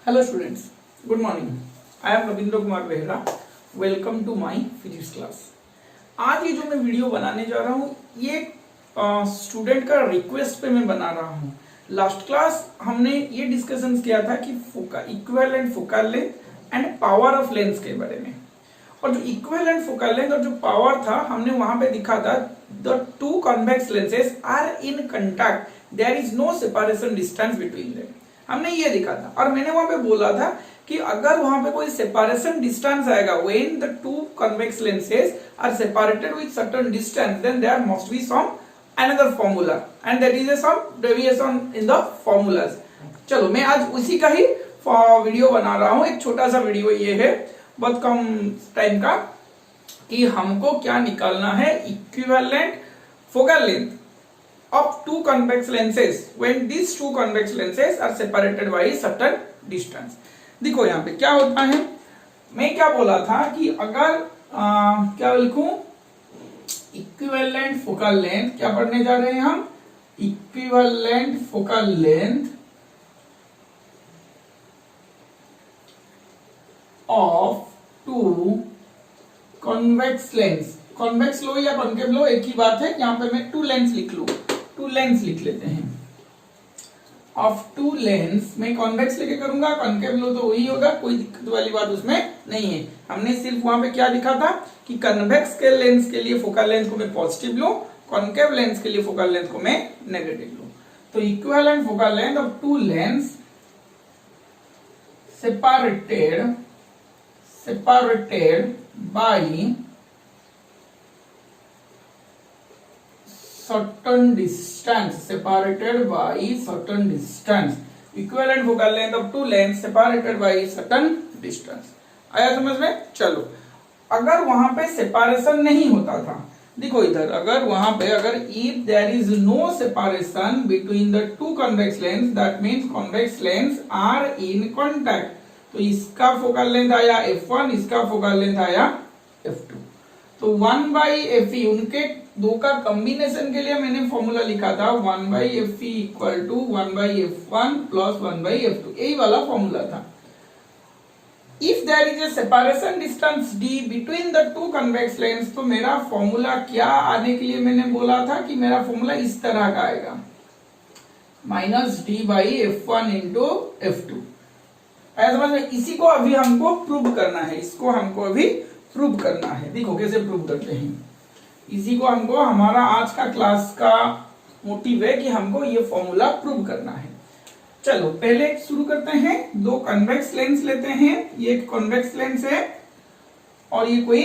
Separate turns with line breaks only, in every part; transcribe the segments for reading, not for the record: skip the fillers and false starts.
Hello students, good morning. I am Ravindra Kumar Behera. Welcome to my physics class. आज ये जो मैं वीडियो बनाने जा रहा हूँ ये स्टूडेंट का रिक्वेस्ट पे मैं बना रहा हूँ। लास्ट क्लास हमने ये डिस्कशन किया था कि equivalent focal length and power of lens के बारे में। और जो इक्विवेलेंट फोकल लेंथ और जो पावर था हमने वहां पे दिखा था the two convex lenses are in contact, there is no separation distance between them. हमने ये दिखा था और मैंने वहां पे बोला था कि अगर वहां पे कोई सेपरेशन डिस्टेंस आएगा when the two convex lenses are separated with certain distance then there must be some another formula and that is some deviation in the formulas. चलो मैं आज उसी का ही वीडियो बना रहा हूं। एक छोटा सा वीडियो ये है, बहुत कम टाइम का, कि हमको क्या निकालना है, equivalent focal length of two convex lenses when these two convex lenses are separated by certain distance। देखो यहाँ पे क्या होता है, मैं क्या बोला था कि अगर क्या लिखूं, इक्विवेलेंट फोकल लेंथ, क्या पढ़ने जा रहे हैं हम, equivalent focal length of two convex lens. Convex लो या कॉन्केव लो एक ही बात है, यहाँ पे मैं टू लेंस लिख लूं, टू लेंस लिख लेते हैं। ऑफ टू लेंस मैं कॉन्वेक्स लेके करूंगा, कॉन्केव लो तो वही होगा, कोई दिक्कत वाली बात उसमें नहीं है। हमने सिर्फ वहां पे क्या लिखा था कि कन्वेक्स के लेंस के लिए फोकल लेंथ को मैं पॉजिटिव लूं, कॉन्केव लेंस के लिए फोकल लेंथ को मैं नेगेटिव लूं। तो equivalent focal length of two lens separated by certain distance, separated by certain distance, equivalent focal length of two lengths separated by certain distance। आया समझ में? चलो, अगर वहां पे सेपरेशन नहीं होता था, देखो इधर, अगर वहां पे if there is no separation between the two convex lengths, that means convex lengths are in contact, तो इसका फोकल लेंथ आया f1, इसका फोकल लेंथ आया f2। तो 1/fe, उनके दो का कॉम्बिनेशन के लिए मैंने फॉर्मूला लिखा था 1/fe equal to 1/f1 plus 1/f2, यही वाला फॉर्मूला था। If there is a separation distance d between the two convex lens, तो मेरा फॉर्मूला क्या आने के लिए मैंने बोला था कि मेरा फॉर्मूला इस तरह का आएगा, -d/f1 इंटू f2। समझ में? इसी को अभी हमको प्रूव करना है, इसको हमको अभी प्रूव करना है। देखो कैसे प्रूव करते हैं, इसी को हमको, हमारा आज का क्लास का मोटिव है कि हमको ये फॉर्मूला प्रूव करना है। चलो पहले शुरू करते हैं। दो कन्वेक्स लेंस लेते हैं, ये एक कन्वेक्स लेंस है और ये कोई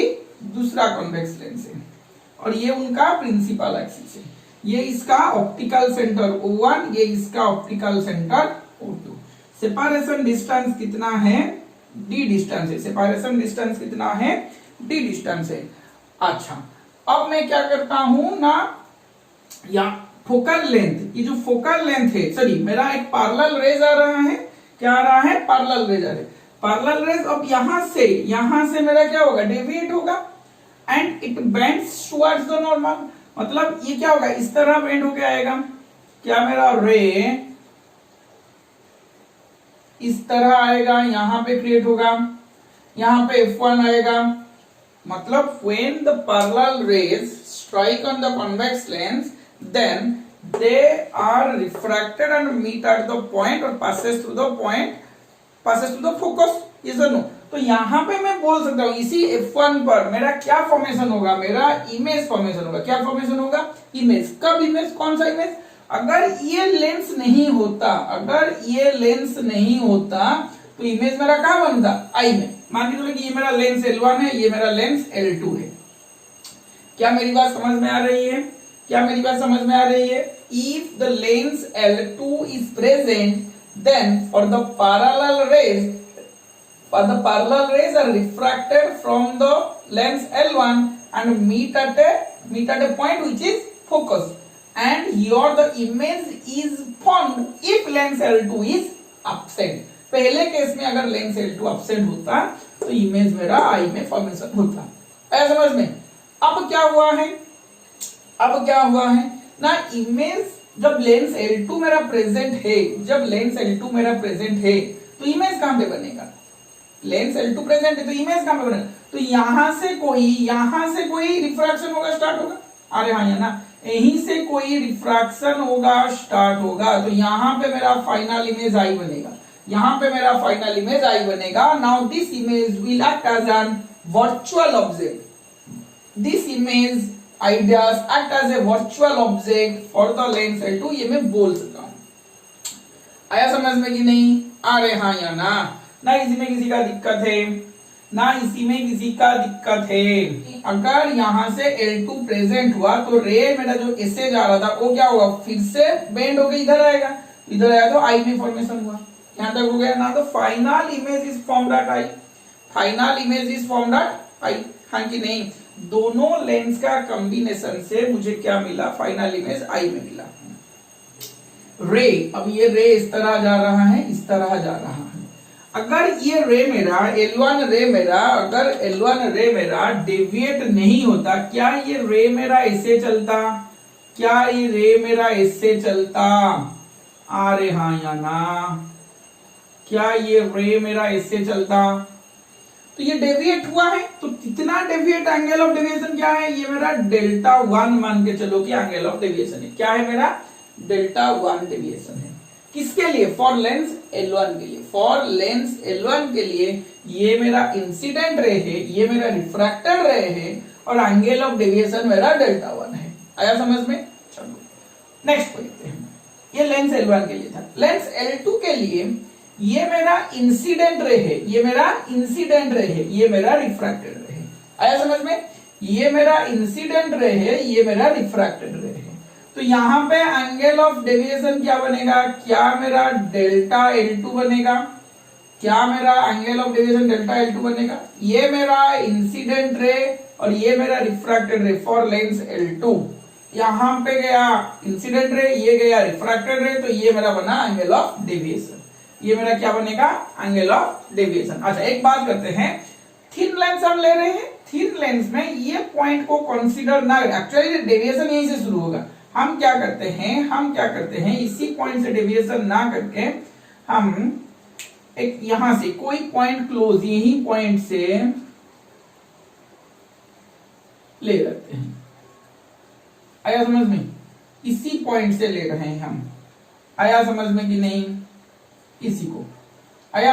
दूसरा कन्वेक्स लेंस है, और ये उनका प्रिंसिपल एक्सिस है। ये इसका ऑप्टिकल सेंटर O1, ये इसका optical centre O2। Separation distance कितना है, d डिस्टेंस है। सेपरेशन डिस्टेंस कितना है, d डिस्टेंस है। अच्छा, अब मैं क्या करता हूं ना, या फोकल लेंथ, ये जो फोकल लेंथ है, सॉरी, मेरा एक पैरेलल रेज आ रहा है, क्या आ रहा है, पैरेलल रेज आ रहा है। पैरेलल रेज अब यहां से मेरा क्या होगा, डेविएट होगा and it bends towards the normal. मतलब ये क्या होगा, इस तरह बेंड होके आएगा। क्या मेरा रे इस तरह आएगा, यहां पे क्रिएट होगा, यहां पे f1 आएगा। मतलब when the parallel rays strike on the convex lens, then they are refracted and meet at the point or passes through the focus, yes or no? तो यहां पे मैं बोल सकता हूं इसी f1 पर मेरा क्या फॉर्मेशन होगा, मेरा इमेज फॉर्मेशन होगा। क्या फॉर्मेशन होगा, इमेज। कब इमेज, कौन सा इमेज, अगर ये लेंस नहीं होता तो इमेज मेरा कहां बनता, आई में। मान लीजिए कि ये मेरा लेंस L1 है, ये मेरा लेंस L2 है। क्या मेरी बात समझ में आ रही है, if the lens L2 is present, then for the parallel rays are refracted from the lens L1 and meet at a point which is focus, and here the image is formed if lens L2 is absent। पहले case में अगर lens L2 absent होता तो image मेरा आई में formation होता। ऐसा समझ में? अब क्या हुआ है ना, इमेज जब लेंस L2 मेरा प्रेजेंट है, तो इमेज कहां पे बनेगा, लेंस L2 प्रेजेंट है तो इमेज कहां पे बनेगा, तो यहां से कोई रिफ्रैक्शन होगा, स्टार्ट होगा। अरे हाँ, ना यहीं से कोई रिफ्रैक्शन होगा, स्टार्ट होगा, तो यहां पे मेरा फाइनल इमेज आई बनेगा, यहां पे मेरा फाइनल इमेज आई बनेगा। Now this image will act as an virtual object, this image ideas act as a virtual object for the lens L2, ये मैं बोल सकता हूं। आया समझ में कि नहीं? अरे हाँ या ना इसी में किसी का दिक्कत है, ना इसी में किसी का दिक्कत है। अगर यहां से L2 प्रेजेंट हुआ तो रे मेरा जो ऐसे जा रहा था वो क्या होगा, फिर से बेंड होकर इधर आएगा, इधर आया तो आई में फॉर्मेशन हुआ, यहां तक हो गया ना। तो final image is formed at eye, final image is formed at eye, हाँ कि नहीं? दोनों लेंस का कॉम्बिनेशन से मुझे क्या मिला, फाइनल इमेज आई में मिला। रे, अब ये रे इस तरह जा रहा है, इस तरह जा रहा है। अगर ये रे मेरा L1 रे मेरा, अगर L1 रे मेरा डेविएट नहीं होता, क्या ये रे मेरा ऐसे चलता, क्या ये रे मेरा ऐसे चलता? अरे हाँ या ना, क्या ये रे मेरा ऐसे चलता? तो ये डेविएट हुआ है, तो कितना डेविएट, एंगल ऑफ डेविएशन क्या है, ये मेरा डेल्टा 1 मान के चलो कि एंगल ऑफ डेविएशन है। क्या है मेरा? डेल्टा 1 डेविएशन है। किसके लिए? फॉर लेंस L1 के लिए, फॉर लेंस L1 के लिए ये मेरा इंसिडेंट रे है, ये मेरा रिफ्रैक्टेड रे है, और एंगल ऑफ डेविएशन मेरा डेल्टा 1 है। आया समझ में? चलो नेक्स्ट को देखते हैं। ये लेंस L1 के लिए था। लेंस L2 के लिए ये मेरा इंसिडेंट रे है, ये मेरा इंसिडेंट रे है, ये मेरा रिफ्रैक्टेड रे है। आया समझ में? ये मेरा इंसिडेंट रे है, ये मेरा रिफ्रैक्टेड रे है। तो यहां पे एंगल ऑफ डेविएशन क्या बनेगा, क्या मेरा डेल्टा L2 बनेगा, क्या मेरा angle of deviation delta L2 बनेगा। ये मेरा इंसिडेंट रे और ये मेरा रिफ्रैक्टेड रे फॉर लेंस L2, यहां पे गया इंसिडेंट रे, ये गया रिफ्रैक्टेड रे, तो ये मेरा बना एंगल ऑफ डेविएशन। ये मेरा क्या बनेगा, एंगल ऑफ डेविएशन। अच्छा एक बात करते हैं, थिन लेंस हम ले रहे हैं, थिन लेंस में ये पॉइंट को कंसीडर ना, एक्चुअली डेविएशन यहीं से शुरू होगा। हम क्या करते हैं, इसी पॉइंट से डेविएशन ना करके हम एक यहां से कोई पॉइंट क्लोज, यही पॉइंट से ले रखते हैं। आया समझ में? इसी पॉइंट से ले रहे हैं हम। आया समझ में कि नहीं? इसी को आया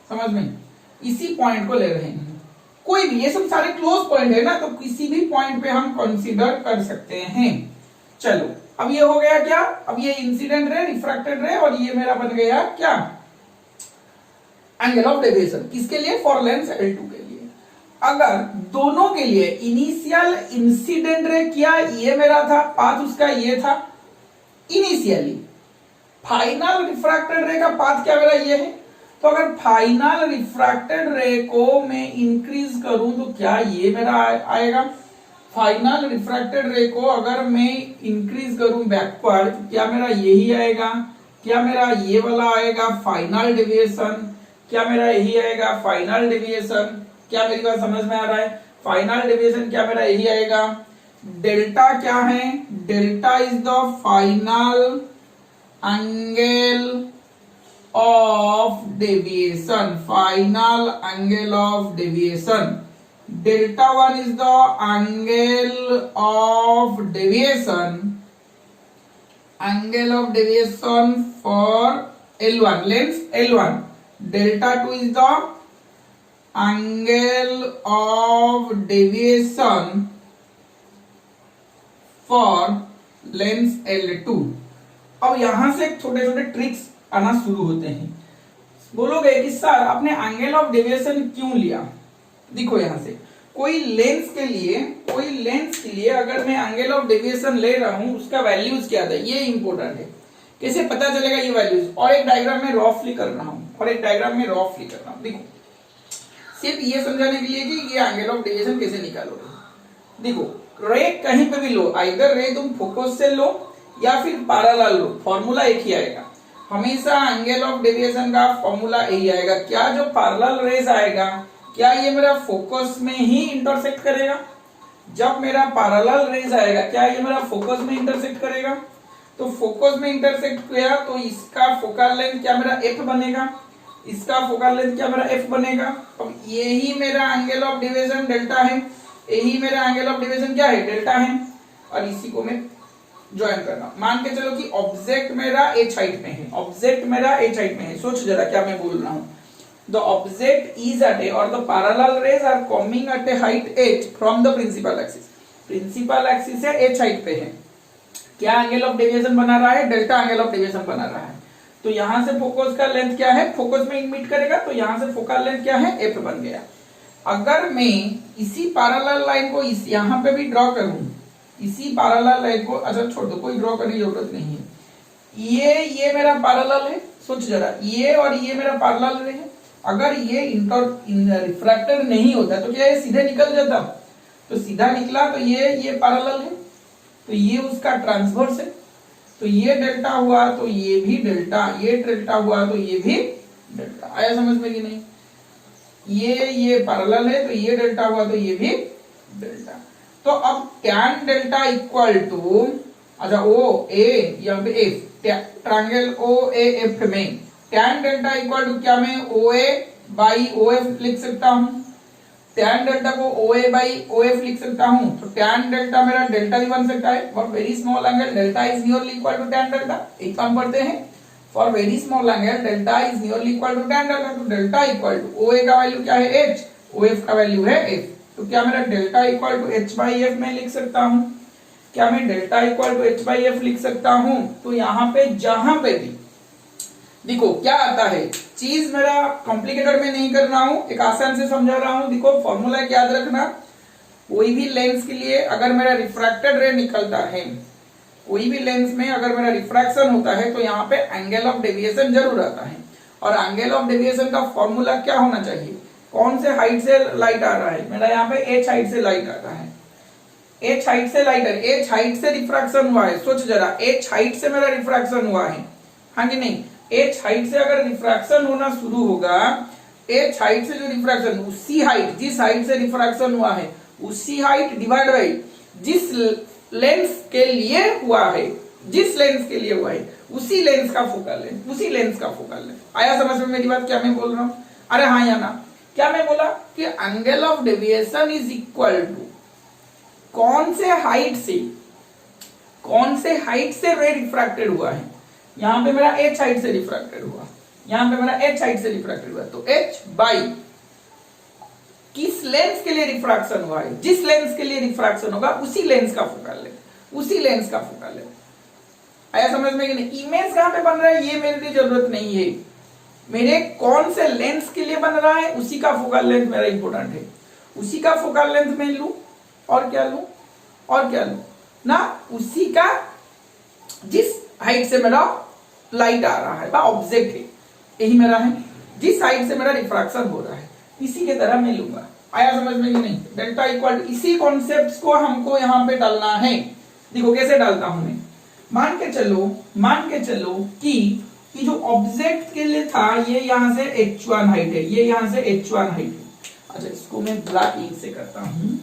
समझ में? इसी पॉइंट को ले रहे हैं, कोई भी, ये सब सारे क्लोज पॉइंट है ना, तो किसी भी पॉइंट पे हम कंसीडर कर सकते हैं। चलो अब ये हो गया क्या, अब ये इंसिडेंट रे, रिफ्रैक्टेड रे, और ये मेरा बन गया क्या, एंगल ऑफ डेविएशन। किसके लिए? फॉर लेंस L2 के लिए। अगर दोनों के लिए इनिशियल इंसिडेंट रे क्या ये मेरा था, पाथ उसका ये था इनिशियली, फाइनल रिफ्रैक्टेड रे का पाथ क्या मेरा ये है। तो अगर फाइनल रिफ्रैक्टेड रे को मैं इंक्रीज करूं तो क्या ये मेरा आएगा, फाइनल रिफ्रैक्टेड रे को अगर मैं इंक्रीज करूं बैकवर्ड तो क्या मेरा यही आएगा, क्या मेरा ये वाला आएगा फाइनल डेविएशन, क्या मेरा यही आएगा फाइनल डेविएशन। क्या मेरी बात समझ में आ रहा है? फाइनल डेविएशन क्या मेरा यही आएगा। डेल्टा क्या है, delta is the final angle of deviation, final angle of deviation. Delta 1 is the angle of deviation, angle of deviation for L1, length L1. Delta 2 is the angle of deviation for length L2. अब यहां से छोटे छोटे tricks आना शुरू होते हैं। बोलोगे कि सर आपने एंगल ऑफ डेविएशन क्यों लिया। देखो यहां से कोई लेंस के लिए अगर मैं एंगल ऑफ डेविएशन ले रहा हूं, उसका वैल्यूज क्या था ये इंपॉर्टेंट है। कैसे पता चलेगा ये वैल्यूज, और एक डायग्राम में रफली कर रहा हूं, देखो सिर्फ ये समझाने के लिए कि ये एंगल ऑफ डेविएशन कैसे निकालोगे। देखो रे कहीं पे भी लो, आइदर रे तुम फोकस से लो या फिर पैरेलल लो, फॉर्मूला एक ही आएगा। हमेशा एंगल ऑफ डेविएशन का फॉर्मूला यही आएगा। क्या जो पैरेलल रेज आएगा क्या ये मेरा फोकस में ही इंटरसेक्ट करेगा। जब मेरा पैरेलल रेज आएगा क्या ये मेरा फोकस में इंटरसेक्ट करेगा। तो फोकस में इंटरसेक्ट किया तो इसका फोकल लेंथ क्या मेरा f बनेगा। इसका फोकल लेंथ क्या मेरा एफ बनेगा। अब यही मेरा एंगल ऑफ डिवीजन डेल्टा है, यही मेरा एंगल ऑफ डिवीजन क्या है, डेल्टा है। और इसी को मैं ज्वाइन करना, मान के चलो कि ऑब्जेक्ट मेरा एच हाइट में है, ऑब्जेक्ट मेरा एच हाइट में है। सोच जरा क्या मैं बोल रहा हूं। The object is at a और the parallel rays are coming at a height h from the principal axis. Principal axis है h हाइट पे है, क्या एंगल ऑफ डेविएशन बना रहा है, डेल्टा एंगल ऑफ डेविएशन बना रहा है। तो यहां से फोकस का लेंथ क्या है, फोकस में मीट करेगा, तो यहां से फोकल लेंथ क्या है, एफ बन गया। अगर मैं इसी पैरेलल लाइन को इस यहां पे भी ड्रॉ करूं, इसी पैरेलल लाइन को, अच्छा छोड़ दो, कोई ड्रॉ करने की जरूरत नहीं है। ये मेरा पैरेलल है, सोच जरा, ये और ये मेरा पैरेलल है। अगर ये रिफ्रैक्टेड नहीं होता तो क्या ये सीधे निकल जाता, तो सीधा निकला तो ये पैरेलल है, तो ये उसका ट्रांसवर्स है, तो ये डेल्टा हुआ तो ये भी डेल्टा, ये डेल्टा हुआ तो ये भी डेल्टा। आया समझ में कि नहीं। ये पैरेलल है तो ये डेल्टा हुआ तो ये भी डेल्टा। तो अब tan डेल्टा इक्वल टू, अच्छा ओ ए यहाँ पे F, triangle O A F में tan डेल्टा इक्वल टू क्या मैं ओ ए बाई ओ एफ लिख सकता हूं। tan डेल्टा को ओ ए बाई ओ एफ लिख सकता हूं, तो tan डेल्टा मेरा डेल्टा भी बन सकता है। For very small angle delta is nearly equal to tan delta, एक काम करते हैं, for very small angle delta is nearly equal to tan delta, तो delta equal to O A का वैल्यू क्या है h, ओ एफ का value है f, तो क्या मेरा delta equal to h by F में लिख सकता हूं। क्या मैं delta equal to h by F लिख सकता हूं। तो यहाँ पे जहां पे भी देखो क्या आता है, चीज मेरा कॉम्प्लिकेटेड में नहीं कर रहा हूं, एक आसान से समझा रहा हूं। देखो फॉर्मूला याद रखना, कोई भी लेंस के लिए अगर मेरा रिफ्रैक्टेड रे निकलता है, कोई भी लेंस में अगर मेरा रिफ्रैक्शन होता है, तो यहाँ पे एंगल ऑफ डेविएशन जरूर आता है। और एंगल ऑफ डेविएशन का फॉर्मूला क्या होना चाहिए, कौन से हाइट से लाइट आ रहा है, मेरा यहाँ पे एच हाइट से लाइट आ रहा है, एच हाइट से लाइट है, एच हाइट से रिफ्रैक्शन हुआ है। सोच जरा, एच हाइट से मेरा रिफ्रैक्शन हुआ है, हाँ कि नहीं। एच हाइट से अगर रिफ्रैक्शन होना शुरू होगा, एच हाइट से जो रिफ्रैक्शन, उसी हाइट, जिस हाइट से रिफ्रैक्शन हुआ है उसी हाइट डिवाइड बाई जिस लेंस के लिए हुआ है, जिस लेंस के लिए हुआ है उसी लेंस का फोकल लेंथ, उसी लेंस का फोकल लेंथ। आया समझ में मेरी बात, क्या मैं बोल रहा हूं। अरे हाँ या ना, क्या मैं बोला कि angle of deviation is equal to कौन से हाइट से, कौन से हाइट से रे रिफ्रैक्टेड हुआ है। यहां पे मेरा h हाइट से रिफ्रैक्टेड हुआ, यहां पे मेरा h हाइट से रिफ्रैक्टेड हुआ, तो h बाई किस लेंस के लिए रिफ्रैक्शन हुआ है, जिस लेंस के लिए रिफ्रैक्शन होगा उसी लेंस का फोकल लेंथ, उसी लेंस का फोकल लेंथ। आया समझ में कि नहीं। इमेज कहां पे बन रहा है ये मेरे लिए जरूरत नहीं है, मेरे कौन से लेंस के लिए बन रहा है उसी का फोकल लेंथ मेरा इंपॉर्टेंट है, उसी का फोकल लेंथ मैं लूं, और क्या लूं, और क्या लूं ना, उसी का जिस हाइट से मेरा लाइट आ रहा है, ऑब्जेक्ट है, यही मेरा है, जिस हाइट से मेरा रिफ्रैक्शन हो रहा है इसी के तरह मैं लूंगा। आया समझ में कि नहीं। डेल्टा इक्वल टू, इसी कॉन्सेप्ट्स को हमको यहां पे डालना है। देखो कैसे डालता हूं मैं, मान के चलो कि जो ऑब्जेक्ट के लिए था ये यहां से h1 हाइट है, ये यहां से h1 हाइट है। अच्छा इसको मैं ब्लैक इंक से करता हूं,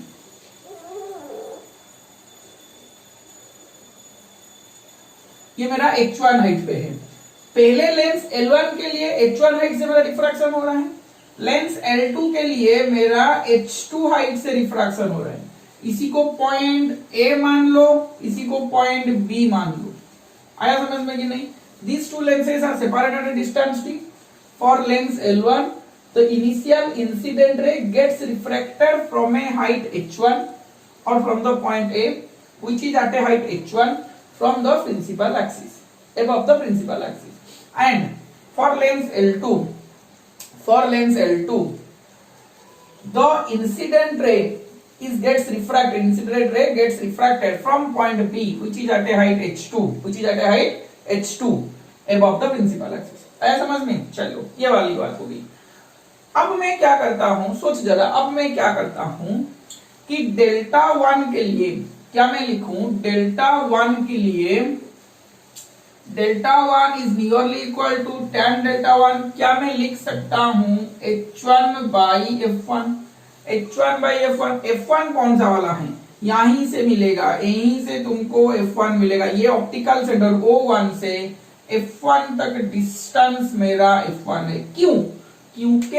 ये मेरा h1 हाइट पे है। पहले लेंस L1 के लिए h1 हाइट से मेरा रिफ्रैक्शन हो रहा है, लेंस L2 के लिए मेरा h2 हाइट से रिफ्रैक्शन हो रहा है। इसी को पॉइंट A मान लो, इसी को पॉइंट B मान लो। आया समझ में कि नहीं। These two lenses are separated at a distance t. For lens L1, the initial incident ray gets refracted from a height h1 or from the point A, which is at a height h1 from the principal axis, above the principal axis. And for lens L2, the incident ray gets refracted from point B, which is at a height h2 above the principal axis. आया समझ में। चलो ये वाली बात हो गई। अब मैं क्या करता हूं, सोच जरा, अब मैं क्या करता हूं कि डेल्टा 1 के लिए क्या मैं लिखूं, डेल्टा 1 के लिए delta 1 is nearly equal to tan delta 1, क्या मैं लिख सकता हूं h1 by f1, h1 by f1। f1 कौन सा वाला है, यहीं से मिलेगा, यहीं से तुमको f1 मिलेगा, ये ऑप्टिकल सेंटर O1 से F1 तक डिस्टेंस मेरा F1 है। क्यों? क्योंकि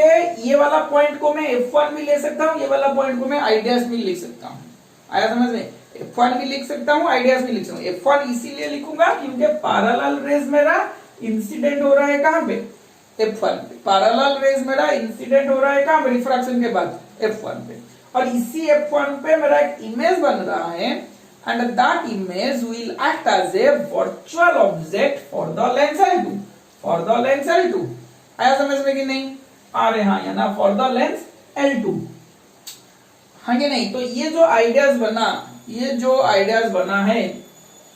ये वाला पॉइंट को मैं F1 भी ले सकता हूं, ये वाला पॉइंट को मैं आइडियाज भी लिख सकता हूं। आया समझ में? F1 भी लिख सकता हूं, आइडियाज भी लिख सकता हूं। F1 इसीलिए लिखूंगा क्योंकि पैरेलल रेज मेरा इंसिडेंट हो रहा है कहां पे? F1 पे। पैरेलल रेज मेरा इंसिडेंट हो रहा है कहां पे? रिफ्रैक्शन के बाद F1 पे। और इसी F1 पे मेरा एक इमेज बन रहा है and that image will act as a virtual object for the lens L2, for the lens L2। आया समझ में कि नहीं? आ रहे हाँ या ना? for the lens L2, हाँ कि नहीं? तो ये जो आइडियाज बना है,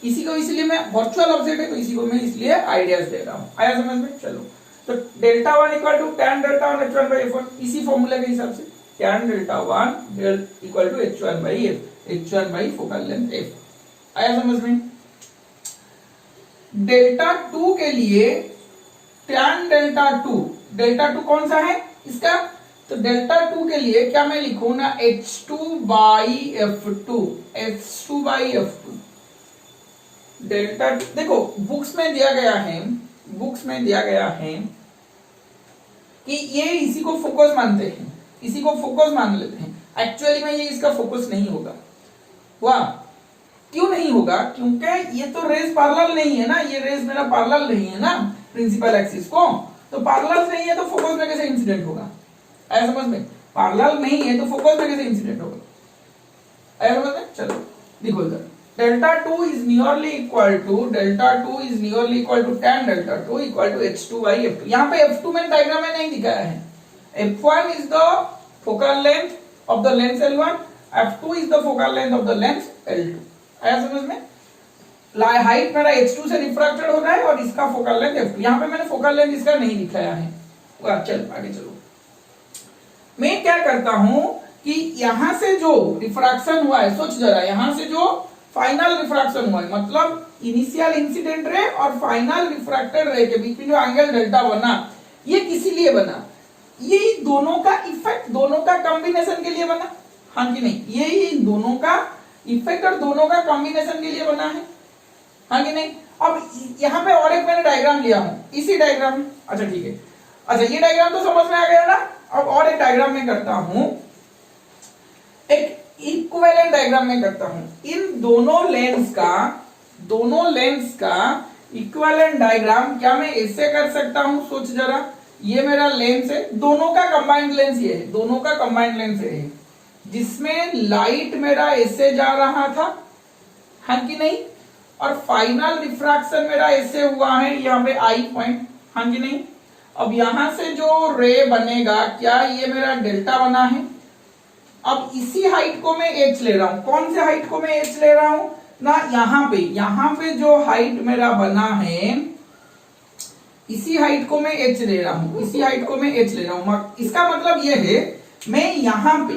इसी को इसलिए मैं वर्चुअल ऑब्जेक्ट है तो इसी को मैं इसलिए आइडियाज दे रहा हूं। आया समझ में? चलो, तो delta 1 equal to tan delta 1 h1 by f1, इसी फॉर्मूला के हिसाब से tan delta 1 equal to h1 by f, h1 by focal length f। आया समझ में? डेल्टा 2 के लिए tan डेल्टा 2 कौन सा है इसका? तो डेल्टा 2 के लिए क्या मैं लिखूं ना, h2 by f2, h2 by f2। Delta देखो बुक्स में दिया गया है कि ये इसी को फोकस मानते हैं, इसी को फोकस मान लेते हैं। एक्चुअली में ये इसका फोकस नहीं होगा। वाह, क्यों नहीं होगा? क्योंकि ये तो रेज पैरेलल नहीं है ना, ये रेज मेरा पैरेलल नहीं है ना प्रिंसिपल एक्सिस को, तो पैरेलल नहीं है तो फोकस में कैसे इंसिडेंट होगा? ऐसा समझ में? पैरेलल नहीं है तो फोकस में कैसे इंसिडेंट होगा? ऐसा समझ में? चलो देखो इधर, delta 2 is nearly equal to tan delta 2 equal to h2 by f2। यहाँ पे f2 में डायग्राम में नहीं दिखाया है। f1 is the focal length of the lens L1, f2 is the focal length of the lens L2। आया समझ में? हाइट मेरा h2 से रिफ्रैक्टेड हो रहा है और इसका फोकल लेंथ f2। यहाँ पे मैंने फोकल लेंथ इसका नहीं दिखाया है। चल आगे चलो, मैं क्या करता हूं कि यहां से जो रिफ्रैक्शन हुआ है, सोच जरा, यहां से जो फाइनल रिफ्रैक्शन हुआ है, मतलब इनिशियल इंसिडेंट रे और फाइनल रिफ्रैक्टेड रे के बीच में जो एंगल डेल्टा बना, ये किसी लिए बना? ये दोनों का इफेक्ट, दोनों का कॉम्बिनेशन के लिए बना, हाँ कि नहीं? ये दोनों का इफेक्ट और दोनों का कॉम्बिनेशन के लिए बना है, हाँ कि नहीं? अब यहाँ पे और एक मैंने डायग्राम लिया हूं, इसी डायग्राम में। अच्छा ठीक है, अच्छा ये डायग्राम तो समझ में आ गया ना। अब और एक डायग्राम में करता हूं, एक इक्विवेलेंट डायग्राम में करता हूं। इन दोनों लेंस का इक्विवेलेंट डायग्राम क्या मैं ऐसे कर सकता हूं? सोच जरा, ये मेरा लेंस है, दोनों का कंबाइंड लेंस ये है, दोनों का कंबाइंड लेंस है, जिसमें लाइट मेरा ऐसे जा रहा था, हाँ कि नहीं? और फाइनल रिफ्रैक्शन मेरा ऐसे हुआ है यहाँ पे आई पॉइंट, हाँ कि नहीं? अब यहां से जो रे बनेगा, क्या ये मेरा डेल्टा बना है? अब इसी हाइट को मैं h ले रहा हूं। कौन से हाइट को मैं h ले रहा हूं ना? यहां पे जो हाइट मेरा बना है, इसी हाइट को मैं h ले रहा हूं, इसी हाइट को मैं h ले रहा हूं। इसका मतलब ये है, मैं यहां पे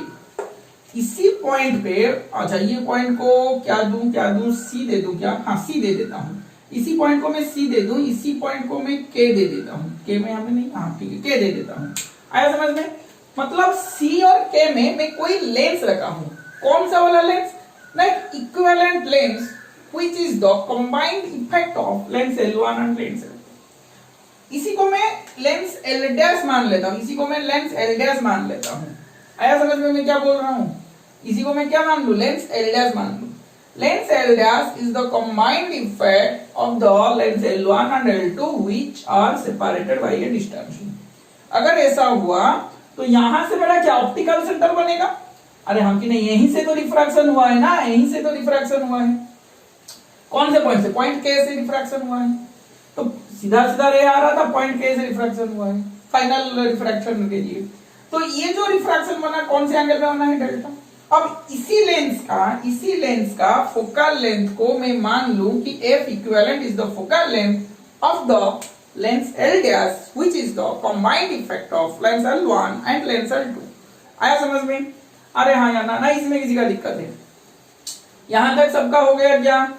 इसी पॉइंट पे, अच्छा ये पॉइंट को क्या दूं, c दे दूं क्या? हाँ c दे देता हूं। इसी पॉइंट को मैं c दे दूं, इसी पॉइंट को मैं k दे देता हूं। k में यहाँ पे नहीं, हाँ ठीक है, k दे देता हूं। आया समझ में? मतलब c और k में मैं कोई लेंस रखा हूं। कौन सा वाला lens? Like equivalent lens which is the combined effect of lens L1 and lens L2। इसी को मैं लेंस L डैश मान लेता हूं, इसी को मैं लेंस L डैश मान लेता हूं। आया समझ में मैं क्या बोल रहा हूं? इसी को मैं क्या मान लूं? लेंस L डैश मान लूं। Lens L dash is the combined effect of the lens L1 and L2 which are separated by a distance। अगर ऐसा हुआ तो यहां से मेरा क्या ऑप्टिकल सेंटर बनेगा? अरे हम कि नहीं, यहीं से तो रिफ्रैक्शन हुआ है ना, यहीं से तो रिफ्रैक्शन हुआ है। कौन से पॉइंट से? पॉइंट K से रिफ्रैक्शन हुआ है, तो सीधा रे आ रहा था, पॉइंट K से रिफ्रैक्शन हुआ है फाइनल रिफ्रैक्शन के लिए। तो ये जो रिफ्रैक्शन बना, कौन से एंगल में बना है? डेल्टा। अब इसी लेंस का फोकल लेंथ को मैं मान लूं कि F equivalent is the focal length of the lens L dash which is the combined effect of lens L1 and lens L2। आया समझ में? अरे हाँ या ना? इसमें किसी का दिक्कत है? यहां तक सबका हो गया क्या?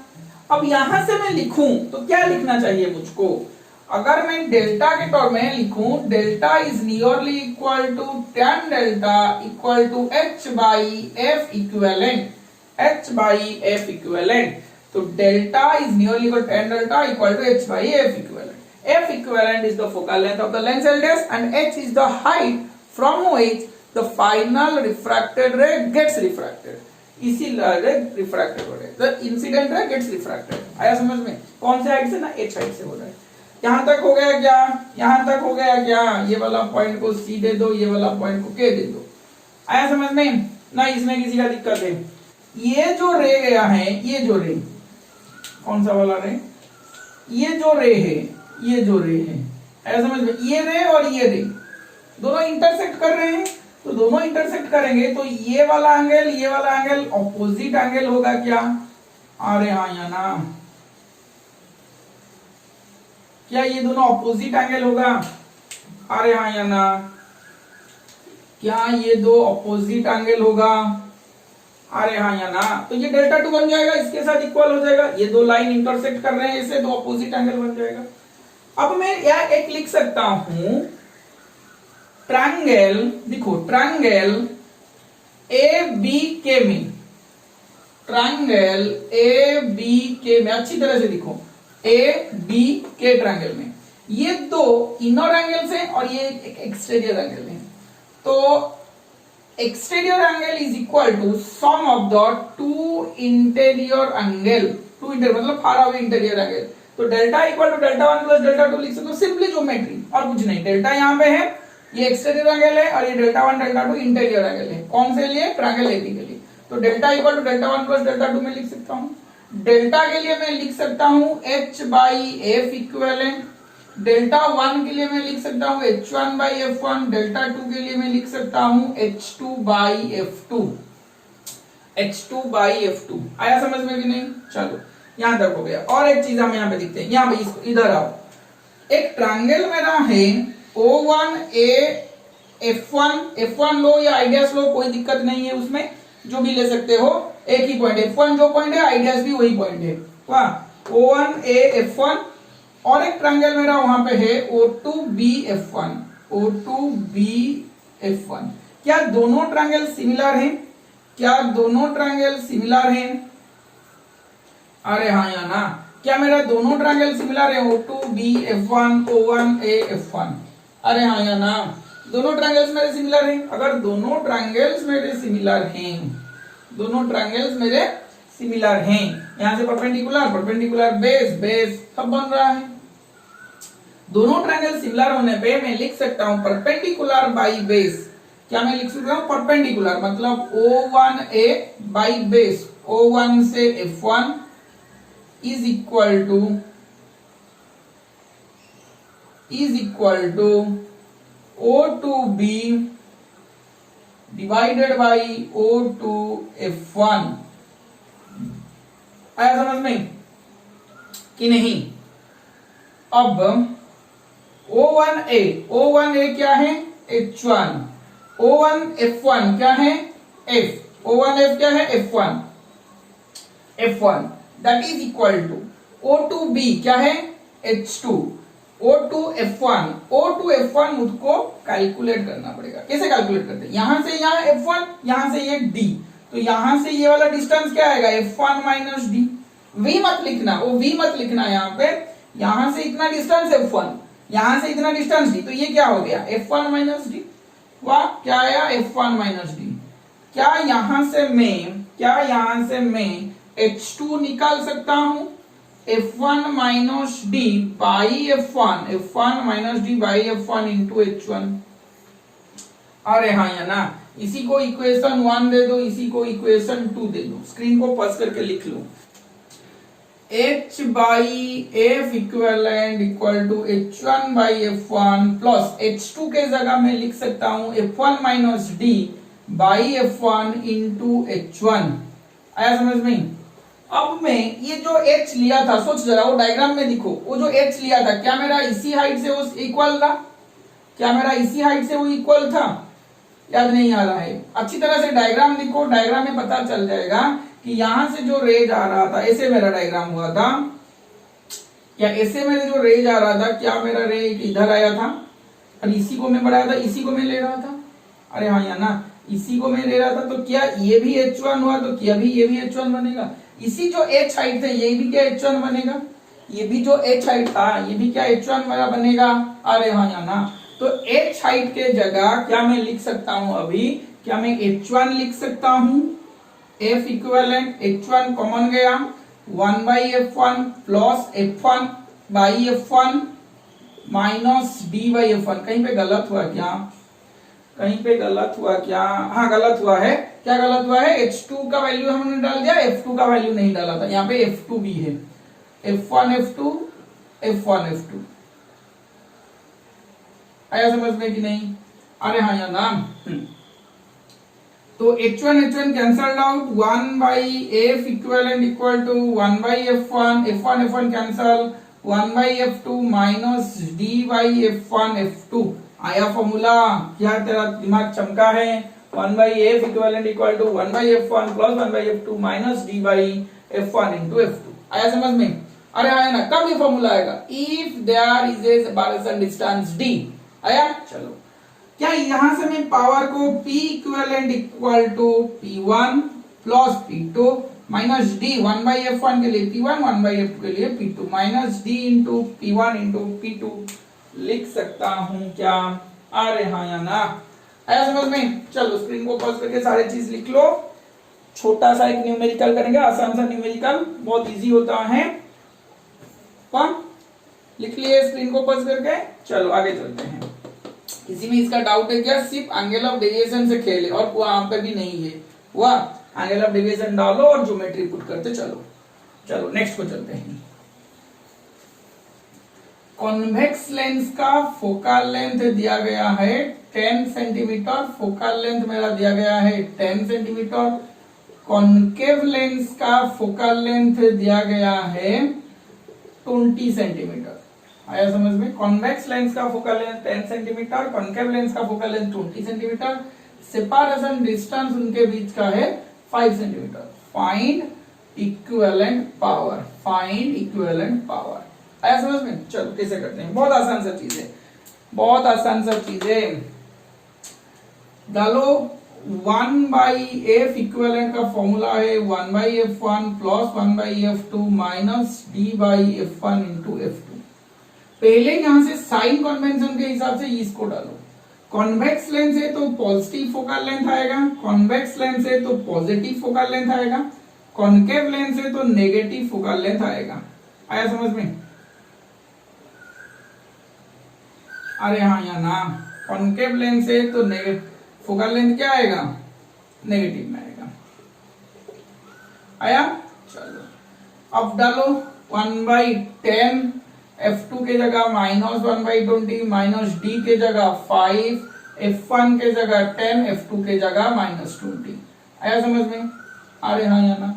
अब यहां से मैं लिखूं तो क्या लिखना चाहिए मुझको? अगर मैं डेल्टा के तौर में लिखूं, delta is nearly equal to tan delta equal to h by f equivalent, h by f equivalent. तो delta is nearly equal tan delta equal to h by f equivalent. F equivalent is the focal length of the lens LDS and H is the height from which the final refracted ray gets refracted. इसी रे refracted हो रहा है, the incident ray gets refracted. आया समझ में? कौन से हाइट से ना, H हाइट से हो रहा है. यहां तक हो गया क्या? यहां तक हो गया क्या? ये वाला पॉइंट को C दे दो, ये वाला पॉइंट को K दे दो. आया समझ में? ना इसमें किसी का दिक्कत है? ये जो रे गया है, ये जो रे, कौन सा वाला रे? ये जो रे है, ये जो रे है, ऐसा समझ में, ये रे और ये रे दोनों इंटरसेक्ट कर रहे हैं, तो दोनों इंटरसेक्ट करेंगे तो ये वाला एंगल ऑपोजिट एंगल होगा क्या? अरे हाँ या ना? क्या ये दोनों ऑपोजिट एंगल होगा? अरे हाँ या ना? क्या ये दो ऑपोजिट एंगल होगा? अरे हाँ या ना? तो ये डेल्टा 2 बन जाएगा, इसके साथ इक्वल हो जाएगा. ये दो लाइन इंटरसेक्ट कर रहे हैं, इससे दो ऑपोजिट एंगल बन जाएगा. अब मैं यह एक लिख सकता हूं, ट्रायंगल, देखो ट्रायंगल ए बी के में, ट्रायंगल ए बी के में, अच्छी तरह से देखो, ए बी के ट्रायंगल में ये दो इनर एंगल्स हैं और ये एक एक्सटीरियर एंगल है. तो exterior angle is equal to sum of the two interior angle, two interior मतलब far away interior angle. तो delta equal to delta 1 plus delta 2 लिख सकते हो, सिंपली ज्योमेट्री और कुछ नहीं. डेल्टा यहाँ पे है, ये एक्सटीरियर एंगल है, और ये डेल्टा 1 डेल्टा 2 इंटीरियर एंगल है. कौन से लिए? ट्रायंगल एबी के लिए. तो delta equal to delta 1 plus delta 2 में लिख सकता हूँ. डेल्टा के लिए मैं लिख सकता हूँ H by F equivalent. Delta 1 के लिए मैं लिख सकता हूँ H1 बाई F1. डेल्टा 2 के लिए मैं लिख सकता हूँ H2 by F2. H2 by F2. आया समझ में कि नहीं? चलो यहां तक हो गया. और एक चीज हम यहाँ पे दिखते हैं, यहाँ पे इधर आओ. एक ट्रायंगल मेरा है O1A F1. F1 लो या आइडियास लो, कोई दिक्कत नहीं है उसमें, जो भी ले सकते हो. एक ही पॉइंट, F1 जो पॉइंट है, आइडियास भी वही पॉइंट है. वाह, O1A F1. और एक ट्रायंगल मेरा वहां पे है O2B F1. O2B F1. क्या दोनों ट्रायंगल सिमिलर हैं? क्या दोनों ट्रायंगल सिमिलर हैं? अरे हाँ या ना? क्या मेरा दोनों ट्रायंगल सिमिलर है? O2B F1, O1A F1. अरे हाँ या ना? दोनों ट्रायंगल्स मेरे सिमिलर हैं. अगर दोनों ट्रायंगल्स मेरे सिमिलर हैं, दोनों ट्रायंगल्स मेरे सिमिलर हैं, यहां से परपेंडिकुलर, परपेंडिकुलर, बेस, बेस सब बन रहा है. दोनों ट्रायंगल सिमिलर होने पे मैं लिख सकता हूं परपेंडिकुलर बाई बेस. क्या मैं लिख सकता हूं? परपेंडिकुलर मतलब O1A बाई बेस, O1 से F1 is equal to O2B divided by O2F1. आया समझ में कि नहीं? अब O1A क्या है? H1. O1F1 क्या है? F. O1F क्या है? F1 that is equal to O2B क्या है? H2. O2F1 मुझको कैलकुलेट करना पड़ेगा. कैसे कैलकुलेट करते हैं? यहां से यहाँ F1, यहां से ये D, तो यहां से ये वाला डिस्टेंस क्या आएगा? F1 minus D. V मत लिखना, वो V मत लिखना यहाँ पे. यहां से इतना डिस्टेंस F1, यहां से इतना डिस्टेंस D, तो ये क्या हो गया? F1 minus D. वाह, क्या आया? F1 minus D. क्या यहां से मैं H2 निकाल सकता हूं? F1 minus D by F1 minus D by F1 into H1. अरे हाँ या ना? इसी को इक्वेशन 1 दे दो, इसी को इक्वेशन 2 दे दो. स्क्रीन को पॉज करके लिख लो. H by F equivalent equal to H1 by F1 plus H2 के जगह में लिख सकता हूं F1 minus D by F1 into H1. आया समझ में? अब मैं ये जो H लिया था, सोच जरा, वो डायग्राम में दिखो, वो जो H लिया था, क्या मेरा इसी हाइट से वो इक्वल था? क्या मेरा इसी हाइट से वो इक्वल था? याद नहीं आ रहा है. अच्छी तरह से डायग्राम दिखो, डायग्राम में पता चल जाएगा कि यहां से जो रे जा रहा था, ऐसे मेरा डायग्राम हुआ था, या ऐसे मेरे जो रे जा रहा था, क्या मेरा रे इधर आया था और इसी को मैं बढ़ाया था, इसी को मैं ले रहा था. अरे हाँ या ना? इसी को मैं ले रहा था, तो क्या ये भी H1 हुआ? तो क्या भी ये भी H1 बनेगा? इसी जो H हाइट है, ये भी क्या H1 बनेगा? ये भी जो h हाइट था ये भी क्या h1 मेरा बनेगा, अरे हाँ या ना। तो h हाइट के जगह क्या मैं लिख सकता हूं अभी, क्या मैं h1 लिख सकता हूं, F इक्विवेलेंट h1 कॉमन गया 1 by f1 plus f1 by f1 minus d by f1। कहीं पे गलत हुआ क्या, कहीं पे गलत हुआ क्या, हाँ गलत हुआ है। क्या गलत हुआ है, h2 का वैल्यू हमने डाल दिया, f2 का वैल्यू नहीं डाला था। यहाँ पे f2 भी है, f1 f2 f1 f2। आया समझ में कि नहीं, अरे हाँ या ना। तो h1 h1 cancelled out, 1 by f equivalent equal to 1 by f1 f1 f1 cancel, 1 by f2 minus d by f1 f2। आया फॉर्मूला, क्या तेरा दिमाग चमका है, 1 by f equivalent equal to 1 by f1 plus 1 by f2 minus d by f1 into f2। आया समझ में, अरे आया ना। कब ये फॉर्मूला आएगा, if there is a separation distance d। आया, चलो क्या यहां से मैं पावर को P equivalent equal to P1 plus P2 minus D 1 by F1 के लिए P1 1 बाई F2 के लिए P2 minus D into P1 into P2 लिख सकता हूं क्या, अरे हाँ या ना। आया समझ में, चलो स्क्रीन को पॉज करके सारे चीज लिख लो। छोटा सा एक न्यूमेरिकल करेंगे, आसान सा न्यूमेरिकल, बहुत इजी होता है। लिख लिए स्क्रीन को पॉज करके, चलो आगे चलते हैं। किसी में इसका डाउट है क्या, सिर्फ एंगल ऑफ डेविएशन से खेले और वहां पे भी नहीं है, वह एंगल ऑफ डेविएशन डालो और ज्योमेट्री पुट करते चलो। चलो नेक्स्ट को चलते हैं। कॉन्वेक्स लेंस का फोकल लेंथ दिया गया है 10 सेंटीमीटर, फोकल लेंथ मेरा दिया गया है 10 सेंटीमीटर। कॉन्केव लेंस का फोकल लेंथ दिया गया है 20 सेंटीमीटर। आया समझ में, कॉन्वेक्स लेंस का focal length 10 centimetre, concave lens का focal length 20 centimetre, separation distance उनके बीच का है 5 centimetre. Find equivalent power, find equivalent power. आया समझ में, चलो कैसे करते हैं, बहुत आसान सा चीज है, बहुत आसान सा चीज है। डालो 1 बाई एफ इक्विवेलेंट का फॉर्मूला है 1 by f1 plus 1 by f2 minus d by f1 into f2। पहले यहां से साइन कन्वेंशन के हिसाब से इसको डालो। कॉन्वेक्स लेंस है तो पॉजिटिव फोकल लेंथ आएगा, कॉन्वेक्स लेंस है तो पॉजिटिव फोकल लेंथ आएगा, कॉन्केव लेंस है तो नेगेटिव फोकल लेंथ आएगा। आया समझ में, अरे हाँ या ना। कॉन्केव लेंस है तो फोकल लेंथ क्या आएगा, नेगेटिव में आएगा। आया, चलो अब डालो 1 बाई 10 f2 के जगह माइनस 1 बाई 20 माइनस d के जगह 5, f1 के जगह 10, f2 के जगह माइनस 20। आया समझ में, अरे हाँ या ना।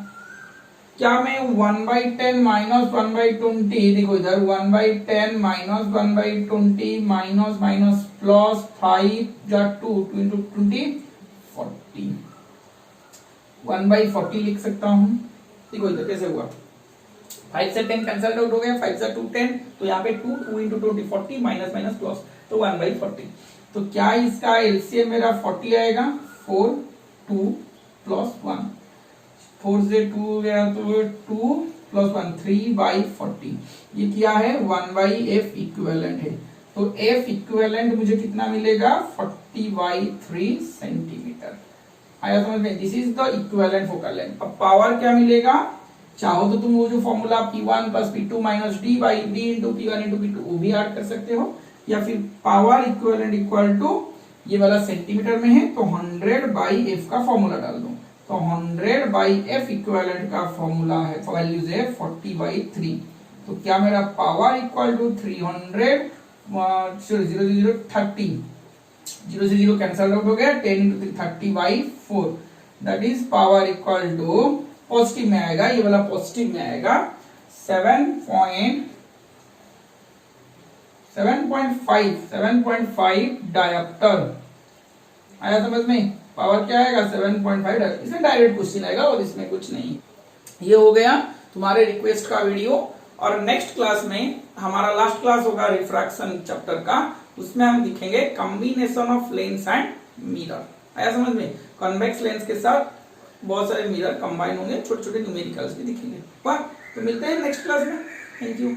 क्या मैं 1 बाई 10 माइनस 1 बाई 20, देखो इधर 1 by 10 minus 1 by 20 minus minus plus 5 जा 2 इंटू 20 40, 1 बाई 40 लिख सकता हूं। देखो इधर कैसे हुआ, 5 से 10 कैंसल आउट हो गया, 5 से 2 10, तो यहाँ पे 2 इंटू 20 40 माइनस माइनस प्लस, तो 1 बाई 40। तो क्या इसका एलसीएम मेरा 40 आएगा, 4 2 प्लस 1, 4 से 2 गया तो 2 प्लस 1 3 बाई 40। ये क्या है, 1 बाई एफ इक्विवेलेंट है। तो एफ इक्विवेलेंट मुझे कितना मिलेगा, 40 बाई 3 सेंटीमीटर। आया समझ में, this is the equivalent focal length. अब पावर क्या मिलेगा, चाहो तो तुम वो जो formula P1 plus P2 minus D by D into P1 into P2 वो भी ऐड कर सकते हो, या फिर पावर इक्विवेलेंट इक्वल टू ये वाला सेंटीमीटर में है तो 100 बाई F का फॉर्मूला डाल दो। तो 100 बाई F इक्विवेलेंट का फॉर्मूला है, वैल्यूज है 40 बाई 3। तो क्या मेरा पावर इक्वल टू 300 0 30, 0 से 0 कैंसल आउट हो गया, 10 into 3 30 by 4। That is power equal to, positive में आएगा, ये वाला पॉजिटिव में आएगा 7.5 डायोप्टर। आया समझ में, पावर क्या आएगा 7.5। इसमें डायरेक्ट क्वेश्चन आएगा और इसमें कुछ नहीं। ये हो गया तुम्हारे रिक्वेस्ट का वीडियो, और नेक्स्ट क्लास में हमारा लास्ट क्लास होगा रिफ्रैक्शन चैप्टर का, उसमें हम दिखेंगे combination of lens and mirror. आया समझ में, कॉन्वेक्स लेंस के साथ बहुत सारे मिरर कंबाइन होंगे, छोटे छोटे न्यूमेरिकल्स भी दिखेंगे। तो मिलते हैं नेक्स्ट क्लास में। Thank you.